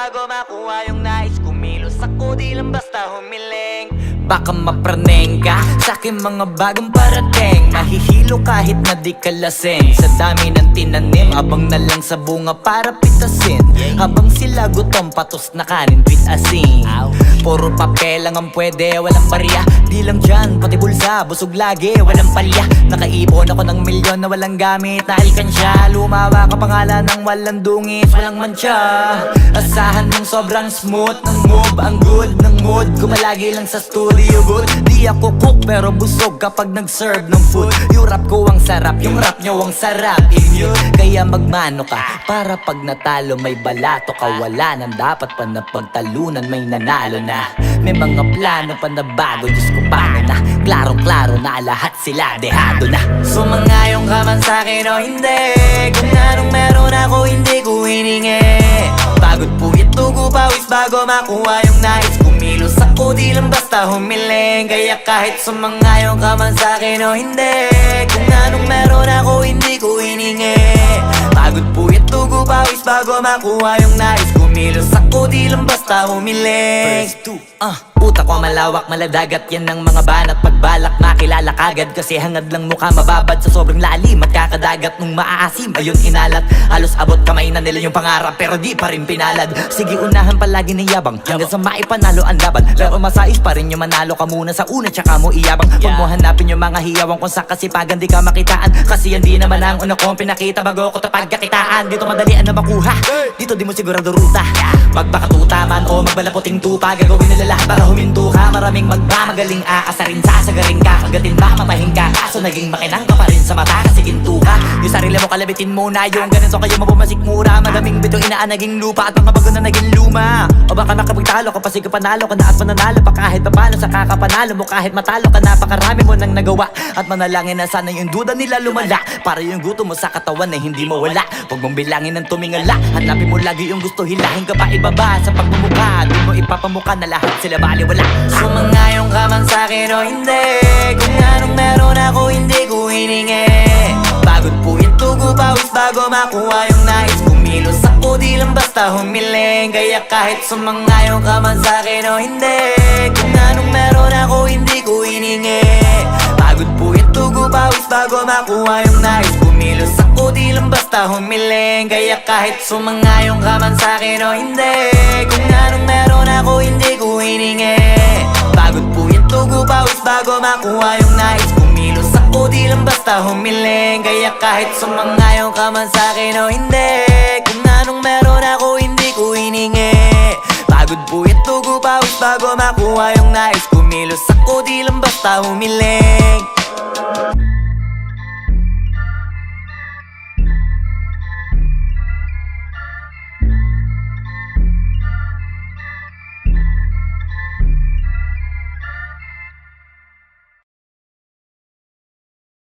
bago makuha yung nais. Kumilos ako di lang basta humiling. Baka mapraneng ka sa aking mga bagong parating. Mahihilo kahit na di ka lasing. Sa dami ng tinanim, abang na lang sa bunga para pitasin. Habang sila gutom, patos na kanin with asin. Puro papel lang ang pwede, walang barya. Di lang dyan, pati bulsa, busog lagi, walang palya. Nakaipon ako ng milyon na walang gamit na alkansya. Lumawa ka pangalan ng walang dungis, walang mancha. Asahan mong sobrang smooth ng move, ang good ng mood. Kumalagi lang sa studio booth. Di ako cook pero busog kapag nag-serve ng food. Yung rap ko ang sarap, yung rap nyo ang sarap. Immune, kaya magmano ka para pag natalo may balato ka. Wala nang dapat pa na pagtalunan, may nanalo na. May mga plano pa na bago, Diyos ko paano na. Klarong-klaro na lahat sila dehado na. Sumangayong ka man sa'kin o hindi, kung anong meron ako hindi ko hiningi. Pagod po itugo pawis bago makuha yung nais. Kumilos ako di lang basta humiling. Kaya kahit sumangayong ka man sa'kin o hindi, kung anong meron ako hindi ko hiningi. Pagod po itugo pawis bago makuha yung nais. Kumilos ako di lang basta humiling. Utak ko malawak, maladagat yan ng mga banat. Pagbalak makilala kagad kasi hangad lang mukha mababad sa sobrang lalim at kakadagat nung maaasim. Ayun inalat, halos abot kamay na nila yung pangarap pero di pa rin pinalad. Sige unahan palagi ng yabang hanggang sa maipanalo ang laban. Pero masais pa rin yung manalo ka muna sa una tsaka mo iyabang. Huwag mo hanapin yung mga hiyawang kung sa kasipagan di ka makitaan. Kasi yan di naman ang una kong pinakita bago ko tapagkakitaan. Dito madalian na makuha, dito di mo sigurado ruta. Magbakatuta man o magbalaputing tupa, gagawin nila lahat para huminto ka. Maraming magmamagaling aasarin, sasagaring ka. Kagatin ba mapahing ka, kaso naging makinang ka pa rin sa mata kasi ginto ka. Yung sarili mo kalabitin muna, yung ganito kayo mapumasik mura. Madaming bito inaan naging lupa at mga bago na naging luma. O baka makapagtalo ka pa sige panalo ka na at mananalo pa kahit papano sa kakapanalo mo. Kahit matalo ka napakarami mo nang nagawa at manalangin na sana yung duda nila lumala. Para yung gutom mo sa katawan na hindi mo wala. Huwag mong bilangin ng tumingala, hanapin mo lagi yung gusto. Hilahin ka pa ibaba sa pagmumukha, di mo ipapamuka na lahat sila baliwala. Sumangayong ka man sa'kin o hindi, kung anong meron ako hindi ko hiningi. Pagod po itugo pawis bago makuha yung nais. Kumilos ako di lang basta humiling. Kaya kahit sumangayong ka man sa'kin o hindi, kung anong meron ako hindi ko hiningi. Pagod po itugo pawis bago makuha yung nais. Kumilos ako di lang basta humiling. Kaya kahit sumangayong ka man sa'kin o hindi, kung anong meron ako hindi ko hiningi. Pagod po itugo pawis bago makuha yung nais. Kumilos ako di lang basta humiling. Kaya kahit sumangayong ka man sa'kin o hindi, kung anong meron ako hindi ko hiningi. Pagod po itugo pawis bago makuha yung nais. Kumilos ako di lang basta humiling.